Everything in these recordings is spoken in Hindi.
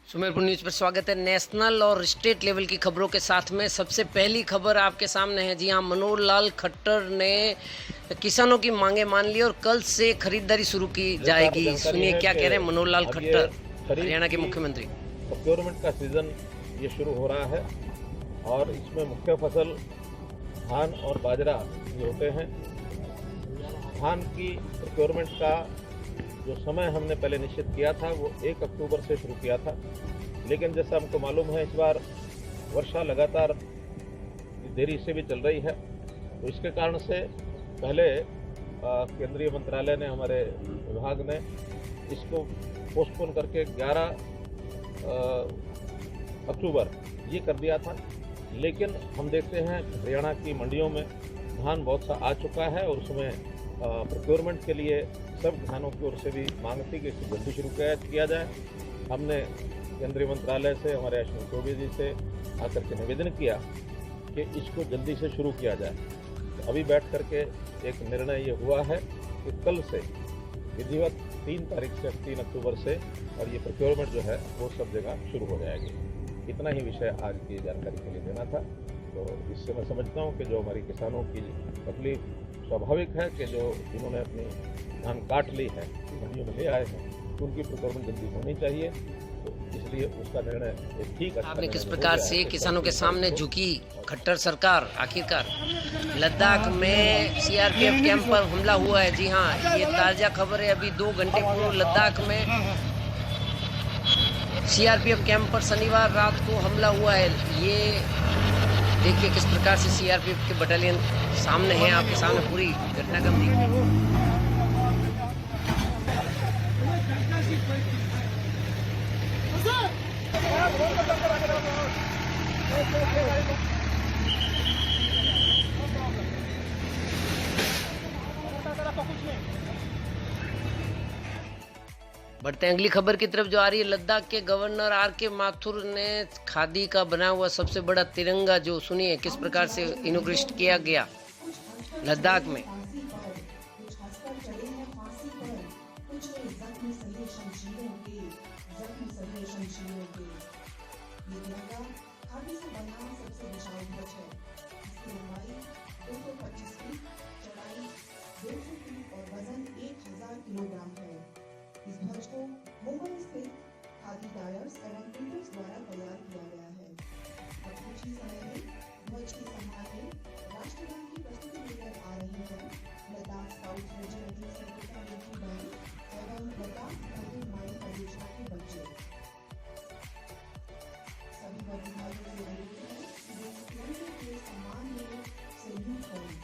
सुमेरपुर न्यूज़ पर स्वागत है। नेशनल और स्टेट लेवल की खबरों के साथ में सबसे पहली खबर आपके सामने है। जी हां, मनोहर लाल खट्टर ने किसानों की मांगे मान ली और कल से खरीदारी शुरू की जाएगी। सुनिए क्या कह रहे हैं मनोहर लाल खट्टर, हरियाणा के मुख्यमंत्री। प्रोक्योरमेंट का सीजन ये शुरू हो रहा है और इसमें मुख्य फसल धान और बाजरा ये होते हैं। धान की प्रोक्योरमेंट का जो समय हमने पहले निश्चित किया था वो 1 अक्टूबर से शुरू किया था, लेकिन जैसा हमको मालूम है इस बार वर्षा लगातार देरी से भी चल रही है, तो इसके कारण से पहले केंद्रीय मंत्रालय ने, हमारे विभाग ने इसको पोस्टपोन करके 11 अक्टूबर ये कर दिया था। लेकिन हम देखते हैं हरियाणा की मंडियों में धान बहुत सा आ चुका है और उसमें प्रोक्योरमेंट के लिए सब किसानों की ओर से भी मांग थी कि इसको जल्दी शुरू किया जाए। हमने केंद्रीय मंत्रालय से, हमारे अश्विनी चौबे जी से आकर के निवेदन किया कि इसको जल्दी से शुरू किया जाए। तो अभी बैठ करके एक निर्णय ये हुआ है कि कल से विधिवत 3 तारीख से 3 अक्टूबर से और ये प्रोक्योरमेंट जो है वो सब जगह शुरू हो जाएगी। इतना ही विषय आज की जानकारी के लिए देना था। तो इससे मैं समझता हूँ कि जो हमारी किसानों की तकलीफ स्वाभाविक है कि जो जिन्होंने अपनी धान काट ली है, मंडियों में ले आए हैं, तो उनकी प्रोक्योरमेंट जल्दी होनी चाहिए। तो इसलिए उसका निर्णय ठीक है। आपने किस प्रकार से किसानों के सामने झुकी खट्टर सरकार? आखिरकार लद्दाख में सीआरपीएफ कैंप पर हमला हुआ है। जी हाँ, ये ताज़ा खबर है। अभी 2 घंटे पूर्व लद्दाख में सीआरपीएफ कैंप पर शनिवार रात को हमला हुआ है। ये देखिए किस प्रकार से सीआरपीएफ के बटालियन सामने हैं, आपके सामने पूरी घटनाक्रम दिख रही है। बढ़ते हैं अगली खबर की तरफ जो आ रही है। लद्दाख के गवर्नर आर.के. माथुर ने खादी का बना हुआ सबसे बड़ा तिरंगा, जो सुनिए किस प्रकार से इनॉग्रेट किया गया लद्दाख में। इस ध्वज को मुंबई स्थित खादी डायर्स एवं प्रिंटर्स द्वारा तैयार किया गया है। अब कुछ ही समय में ध्वज की संभालने राष्ट्रगान की प्रस्तुति लेकर आ रही है लद्दाख स्काउट रेजिमेंटल संगठन की बैंड एवं लद्दाख मोuntain माइन परियोजना के बच्चे। सभी प्रतिभागियों से अनुरोध है कि वे तिरंगे के सम्मान में सैल्यूट करें।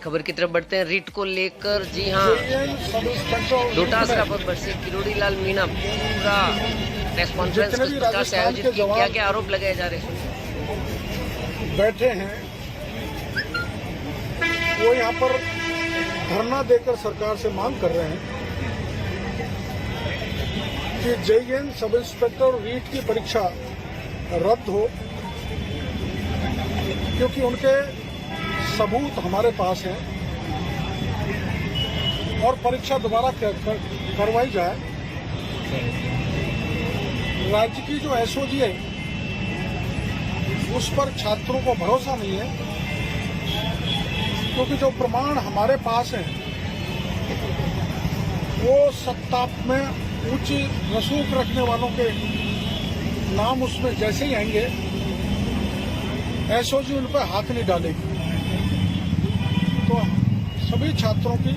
खबर की तरफ बढ़ते हैं। रीट को लेकर जी हाँ, डोटासरा पर से किरोड़ी लाल मीणा पूरा प्रेस कॉन्फ्रेंस किस प्रकार से आयोजित की, क्या क्या आरोप लगाए जा रहे हैं? बैठे हैं वो यहाँ पर धरना देकर सरकार से मांग कर रहे हैं कि जेईएन सब इंस्पेक्टर रीट की परीक्षा रद्द हो, क्योंकि उनके सबूत हमारे पास है और परीक्षा दोबारा करवाई जाए। राज्य की जो एसओजी है उस पर छात्रों को भरोसा नहीं है, क्योंकि जो प्रमाण हमारे पास हैं वो सत्ता में ऊंची रसूख रखने वालों के नाम उसमें जैसे ही आएंगे एसओजी उन पर हाथ नहीं डालेगी। तो सभी छात्रों की,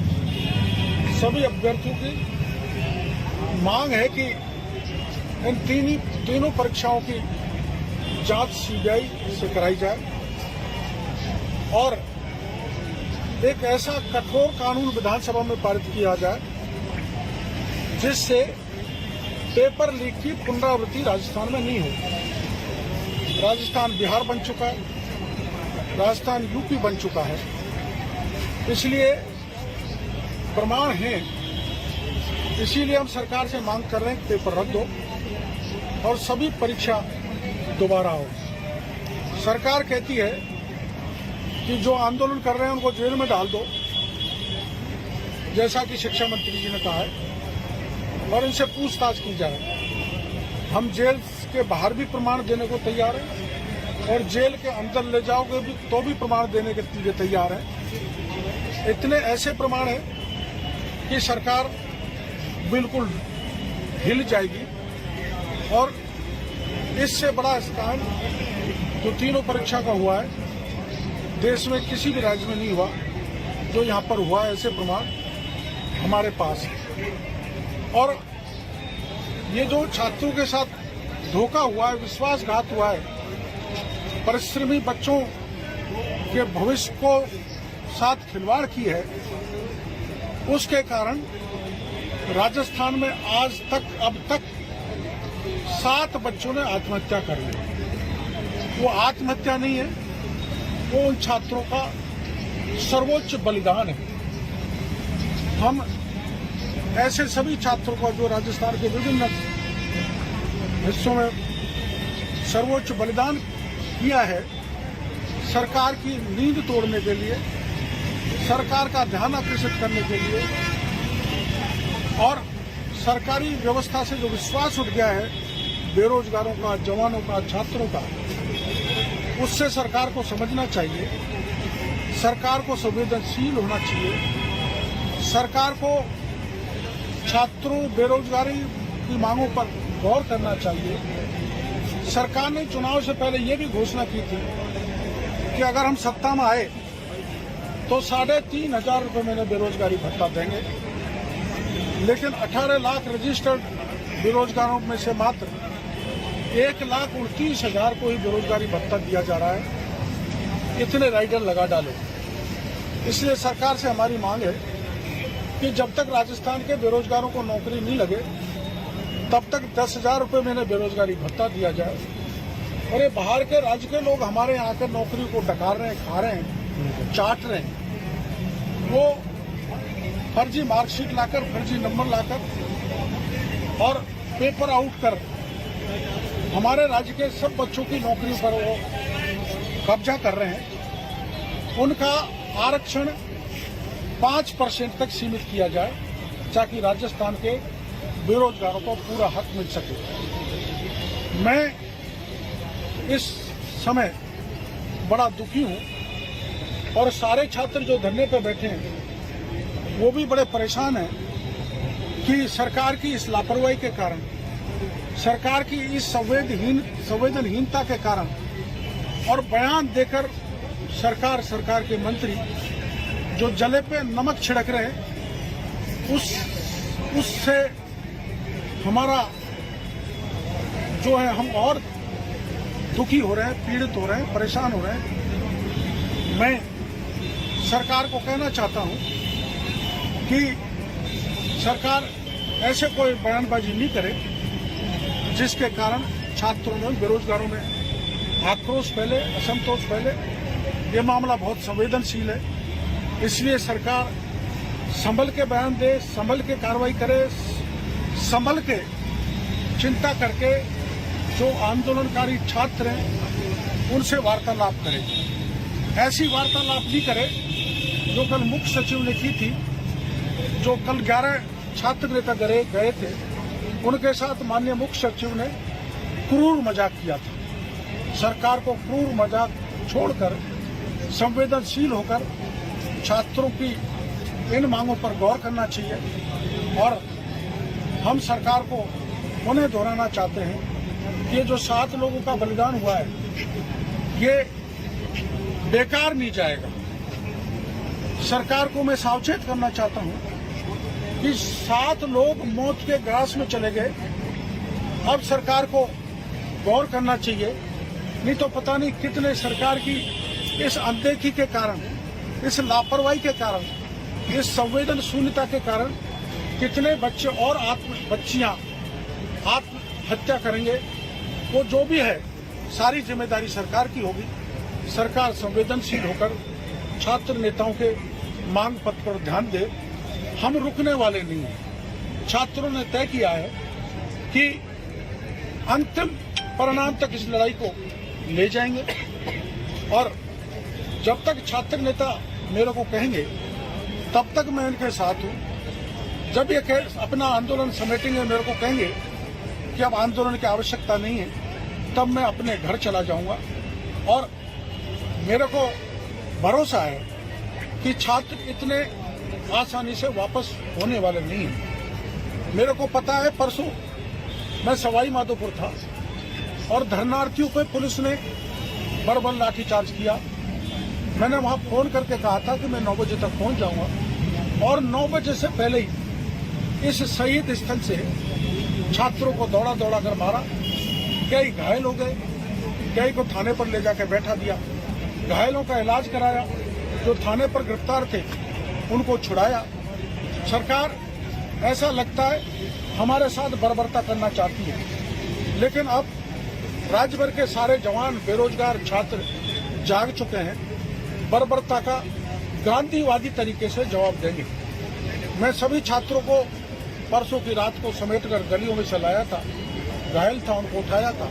सभी अभ्यर्थियों की मांग है कि इन तीनों परीक्षाओं की जांच सीबीआई से कराई जाए और एक ऐसा कठोर कानून विधानसभा में पारित किया जाए जिससे पेपर लीक की पुनरावृत्ति राजस्थान में नहीं हो। राजस्थान बिहार बन चुका है, राजस्थान यूपी बन चुका है, इसलिए प्रमाण हैं, इसीलिए हम सरकार से मांग कर रहे हैं कि पेपर रद्द हो और सभी परीक्षा दोबारा हो। सरकार कहती है कि जो आंदोलन कर रहे हैं उनको जेल में डाल दो, जैसा कि शिक्षा मंत्री जी ने कहा है, और इनसे पूछताछ की जाए। हम जेल के बाहर भी प्रमाण देने को तैयार हैं और जेल के अंदर ले जाओगे भी तो भी प्रमाण देने के लिए तैयार हैं। इतने ऐसे प्रमाण हैं कि सरकार बिल्कुल हिल जाएगी और इससे बड़ा स्कांड जो तीनों परीक्षा का हुआ है देश में किसी भी राज्य में नहीं हुआ, जो यहाँ पर हुआ है, ऐसे प्रमाण हमारे पास है। और ये जो छात्रों के साथ धोखा हुआ है, विश्वासघात हुआ है, परिश्रमी बच्चों के भविष्य को साथ खिलवाड़ की है, उसके कारण राजस्थान में आज तक अब तक 7 बच्चों ने आत्महत्या कर ली। वो आत्महत्या नहीं है, वो उन छात्रों का सर्वोच्च बलिदान है। हम ऐसे सभी छात्रों को जो राजस्थान के विभिन्न हिस्सों में सर्वोच्च बलिदान किया है, सरकार की नींद तोड़ने के लिए, सरकार का ध्यान आकर्षित करने के लिए और सरकारी व्यवस्था से जो विश्वास उठ गया है बेरोजगारों का, जवानों का, छात्रों का, उससे सरकार को समझना चाहिए, सरकार को संवेदनशील होना चाहिए, सरकार को छात्रों बेरोजगारी की मांगों पर गौर करना चाहिए। सरकार ने चुनाव से पहले ये भी घोषणा की थी कि अगर हम सत्ता में आए तो 3,500 रुपये महीने बेरोजगारी भत्ता देंगे, लेकिन 18 लाख रजिस्टर्ड बेरोजगारों में से मात्र 1,29,000 को ही बेरोजगारी भत्ता दिया जा रहा है। इतने राइडर लगा डालो। इसलिए सरकार से हमारी मांग है कि जब तक राजस्थान के बेरोजगारों को नौकरी नहीं लगे तब तक 10,000 रुपये महीने बेरोजगारी भत्ता दिया जाए। और ये बाहर के राज्य के लोग हमारे यहाँ आकर नौकरी को डकार रहे हैं, खा रहे हैं, चाट रहे हैं। वो फर्जी मार्कशीट लाकर, फर्जी नंबर लाकर और पेपर आउट कर हमारे राज्य के सब बच्चों की नौकरी पर वो कब्जा कर रहे हैं। उनका आरक्षण 5% तक सीमित किया जाए ताकि राजस्थान के बेरोजगारों को पूरा हक मिल सके। मैं इस समय बड़ा दुखी हूं और सारे छात्र जो धरने पर बैठे हैं वो भी बड़े परेशान हैं कि सरकार की इस लापरवाही के कारण, सरकार की इस संवेदनहीनता के कारण और बयान देकर सरकार के मंत्री जो जले पे नमक छिड़क रहे हैं, उससे हमारा जो है हम और दुखी हो रहे हैं, पीड़ित हो रहे हैं, परेशान हो रहे हैं। मैं सरकार को कहना चाहता हूं कि सरकार ऐसे कोई बयानबाजी नहीं करे जिसके कारण छात्रों में, बेरोजगारों में आक्रोश फैले, असंतोष फैले। ये मामला बहुत संवेदनशील है, इसलिए सरकार संभल के बयान दे, संभल के कार्रवाई करे, संभल के चिंता करके जो आंदोलनकारी छात्र हैं उनसे वार्तालाप करे। ऐसी वार्तालाप नहीं करे जो कल मुख्य सचिव ने की थी, जो कल 11 छात्र नेता गए थे, उनके साथ माननीय मुख्य सचिव ने क्रूर मजाक किया था। सरकार को क्रूर मजाक छोड़कर संवेदनशील होकर छात्रों की इन मांगों पर गौर करना चाहिए। और हम सरकार को उन्हें दोहराना चाहते हैं कि ये जो 7 लोगों का बलिदान हुआ है ये बेकार नहीं जाएगा। सरकार को मैं सावचेत करना चाहता हूं कि 7 लोग मौत के ग्रास में चले गए। अब सरकार को गौर करना चाहिए, नहीं तो पता नहीं कितने सरकार की इस अनदेखी के कारण इस लापरवाही के कारण, इस संवेदन शून्यता के कारण कितने बच्चे और बच्चियां आत्महत्या करेंगे, वो जो भी है सारी जिम्मेदारी सरकार की होगी। सरकार संवेदनशील होकर छात्र नेताओं के मांग पत्र पर ध्यान दे। हम रुकने वाले नहीं हैं। छात्रों ने तय किया है कि अंतिम परिणाम तक इस लड़ाई को ले जाएंगे और जब तक छात्र नेता मेरे को कहेंगे तब तक मैं इनके साथ हूं। जब ये अपना आंदोलन समेटेंगे, मेरे को कहेंगे कि अब आंदोलन की आवश्यकता नहीं है, तब मैं अपने घर चला जाऊंगा। और मेरे को भरोसा है कि छात्र इतने आसानी से वापस होने वाले नहीं हैं। मेरे को पता है, परसों मैं सवाई माधोपुर था और धरनार्थियों पे पुलिस ने बर्बर लाठीचार्ज किया। मैंने वहां फोन करके कहा था कि मैं 9 बजे तक पहुंच जाऊंगा और 9 बजे से पहले ही इस शहीद स्थल से छात्रों को दौड़ा दौड़ा कर मारा। कई घायल हो गए, कई को थाने पर ले जाकर बैठा दिया, घायलों का इलाज कराया, जो थाने पर गिरफ्तार थे उनको छुड़ाया। सरकार ऐसा लगता है हमारे साथ बर्बरता करना चाहती है, लेकिन अब राज्य भर के सारे जवान, बेरोजगार छात्र जाग चुके हैं। बर्बरता का गांधीवादी तरीके से जवाब देंगे। मैं सभी छात्रों को परसों की रात को समेटकर गलियों में से लाया था, घायल था उनको उठाया था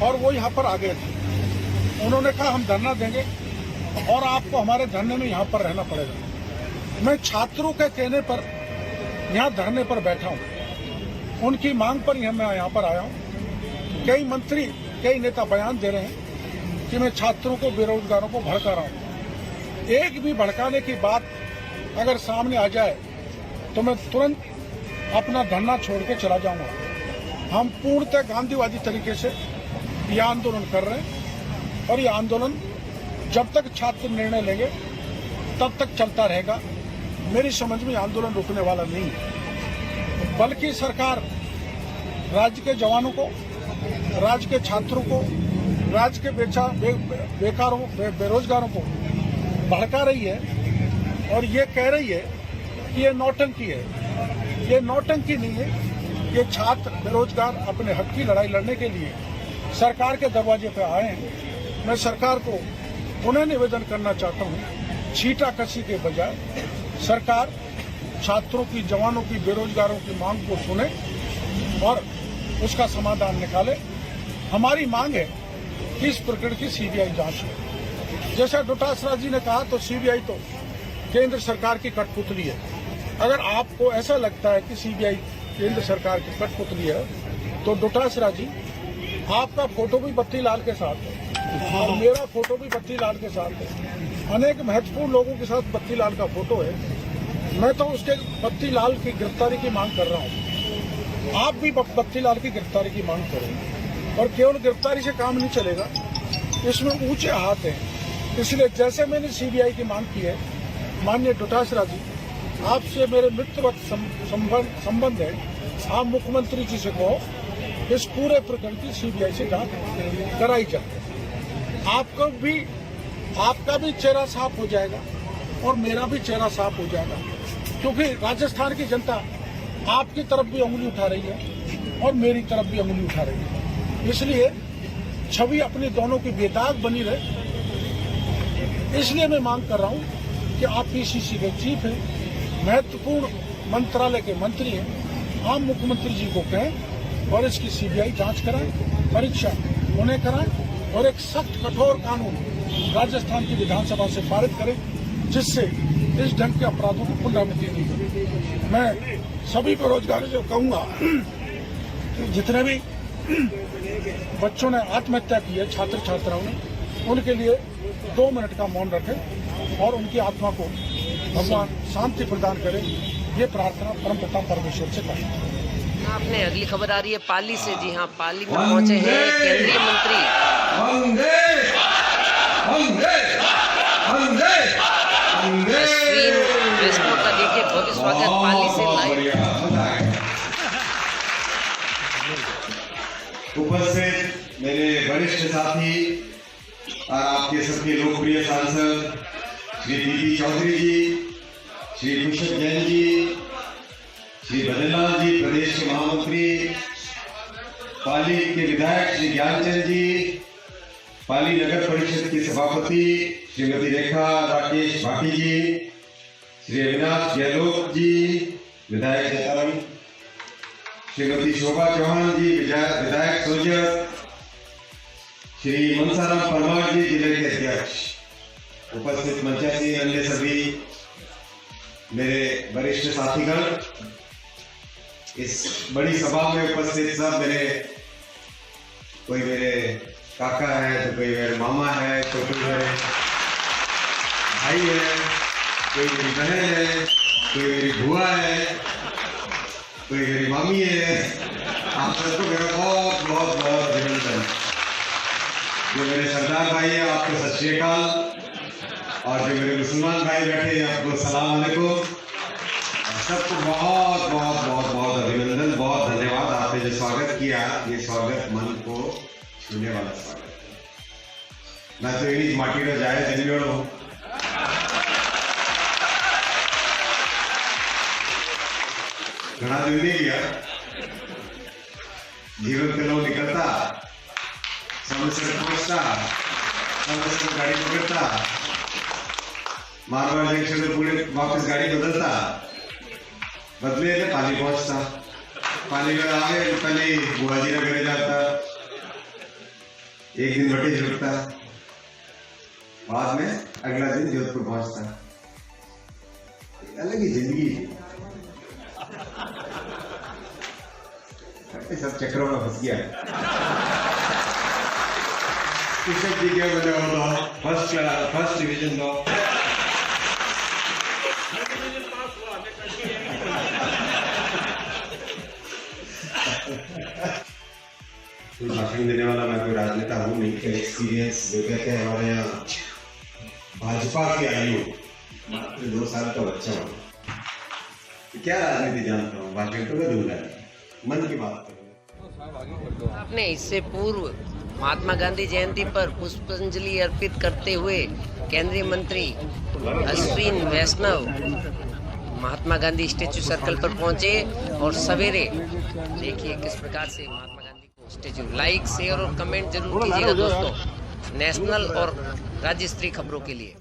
और वो यहाँ पर आ गए थे। उन्होंने कहा हम धरना देंगे और आपको हमारे धरने में यहाँ पर रहना पड़ेगा। मैं छात्रों के कहने पर यहाँ धरने पर बैठा हूँ, उनकी मांग पर मैं यहाँ पर आया हूँ। कई मंत्री, कई नेता बयान दे रहे हैं कि मैं छात्रों को, बेरोजगारों को भड़का रहा हूँ। एक भी भड़काने की बात अगर सामने आ जाए तो मैं तुरंत अपना धरना छोड़ के चला जाऊंगा। हम पूर्णतः गांधीवादी तरीके से यह आंदोलन कर रहे हैं और यह आंदोलन जब तक छात्र निर्णय लेंगे तब तक चलता रहेगा। मेरी समझ में आंदोलन रुकने वाला नहीं है, बल्कि सरकार राज्य के जवानों को, राज्य के छात्रों को, राज्य के बेकारों, बेरोजगारों को भड़का रही है और ये कह रही है कि ये नौटंकी है। ये नौटंकी नहीं है। ये छात्र बेरोजगार अपने हक की लड़ाई लड़ने के लिए सरकार के दरवाजे पर आए हैं। मैं सरकार को पुनः निवेदन करना चाहता हूँ, छींटाकशी के बजाय सरकार छात्रों की, जवानों की, बेरोजगारों की मांग को सुने और उसका समाधान निकाले। हमारी मांग है कि इस प्रकरण की सीबीआई जांच हो। जैसा डोटासरा जी ने कहा, तो सीबीआई तो केंद्र सरकार की कठपुतली है। अगर आपको ऐसा लगता है कि सीबीआई केंद्र सरकार की कठपुतली है, तो डोटासरा जी, आपका फोटो भी बत्तीलाल के साथ है और मेरा फोटो भी बत्तीलाल के साथ है। अनेक महत्वपूर्ण लोगों के साथ बत्तीलाल का फोटो है। मैं तो उसके बत्तीलाल की गिरफ्तारी की मांग कर रहा हूँ। आप भी बत्तीलाल की गिरफ्तारी की मांग करें और केवल गिरफ्तारी से काम नहीं चलेगा, इसमें ऊंचे हाथ हैं। इसलिए जैसे मैंने सीबीआई की मांग की है, माननीय डोटासरा जी, आपसे मेरे मित्रवत संबंध है। आप मुख्यमंत्री जी से कहो इस पूरे प्रकरण की सीबीआई से जांच कराई जाए। आपका भी चेहरा साफ हो जाएगा और मेरा भी चेहरा साफ हो जाएगा, क्योंकि राजस्थान की जनता आपकी तरफ भी उंगली उठा रही है और मेरी तरफ भी उंगली उठा रही है। इसलिए छवि अपनी दोनों की बेदाग बनी रहे। इसलिए मैं मांग कर रहा हूं कि आप पीसीसी के चीफ हैं, महत्वपूर्ण मंत्रालय के मंत्री हैं, आप मुख्यमंत्री जी को कहें और इसकी सीबीआई जांच कराएं, परीक्षा उन्हें कराएं और एक सख्त कठोर कानून राजस्थान की विधानसभा से पारित करें, जिससे इस ढंग के अपराधों को पुनरावृत्ति नहीं हो। मैं सभी बेरोजगारों से कहूंगा, जितने भी बच्चों ने आत्महत्या की है, छात्र छात्राओं ने, उनके लिए 2 मिनट का मौन रखें और उनकी आत्मा को भगवान शांति प्रदान करे। ये प्रार्थना परमपिता परमेश्वर से करें। आपने अगली खबर आ रही है पाली से। जी हाँ, पाली में पहुंचे हैं केंद्रीय मंत्री। फेसबुक का देखिए बहुत स्वागत पाली से लाइव। उपस्थित मेरे वरिष्ठ साथी और आपके सबके लोकप्रिय सांसद श्री दीदी चौधरी जी, श्री कुशल जैन जी, श्री बदनलाल जी प्रदेश के महामंत्री, पाली के विधायक श्री ज्ञानचंद जी, पाली नगर परिषद के सभापति श्रीमती रेखा राकेश भाटी जी, श्री अविनाश गहलोत जी विधायक जताराम, श्रीमती शोभा चौहान जी विधायक सोजत, श्री मनसाराम परमार जी जिले के अध्यक्ष, उपस्थित मंचासी अन्य सभी मेरे वरिष्ठ साथीगण, इस बड़ी सभा में उपस्थित सब मेरे, कोई मेरे काका है तो कोई मेरे मामा है तो कोई मेरे भाई है, कोई मेरी बहन है, कोई मेरी बुआ है, कोई मेरी मामी है। आप सबको मेरा बहुत बहुत बहुत अभिनंदन। जो मेरे सरदार भाई है आपको सत श्री अकाल, और जो मेरे मुसलमान भाई बैठे हैं आपको सलाम अलैकुम। सबको बहुत बहुत बहुत बहुत अभिनंदन, बहुत धन्यवाद। आपने जो स्वागत किया, ये स्वागत मन को छूने वाला स्वागत है। मैं तो इन्हीं माटी में जाए जन्मेड़ हूँ। घना दिन नहीं गया, जीवन के लोग निकलता, समय से पहुंचता, समय से गाड़ी पकड़ता, मारवाड़ जंक्शन में पूरे वापस गाड़ी बदलता, बदले तो पाली पहुंचता, पाली में आगे पहले बुआजी नगर जाता, एक दिन भट्टी झुकता, बाद में अगला दिन जोधपुर पहुंचता। अलग ही जिंदगी, सब चक्रों में फंस गया। कृषक जी क्या बोले हो, फर्स्ट डिवीजन दो। कोई भाषण देने वाला मैं कोई राजनेता हूँ नहीं, एक्सपीरियंस जो कहते हैं हमारे यहाँ भाजपा की आयु मात्र 2 साल का बच्चा हूँ, क्या राजनीति जानता हूँ, भाषण तो मैं दूंगा, मन की बात करूँ। आपने इससे पूर्व महात्मा गांधी जयंती पर पुष्पांजलि अर्पित करते हुए केंद्रीय मंत्री अश्विन वैष्णव महात्मा गांधी स्टेचू सर्कल पर पहुंचे और सवेरे देखिए किस प्रकार से महात्मा गांधी को स्टेचू। लाइक शेयर और कमेंट जरूर कीजिएगा दोस्तों, नेशनल और राज्य स्तरीय खबरों के लिए।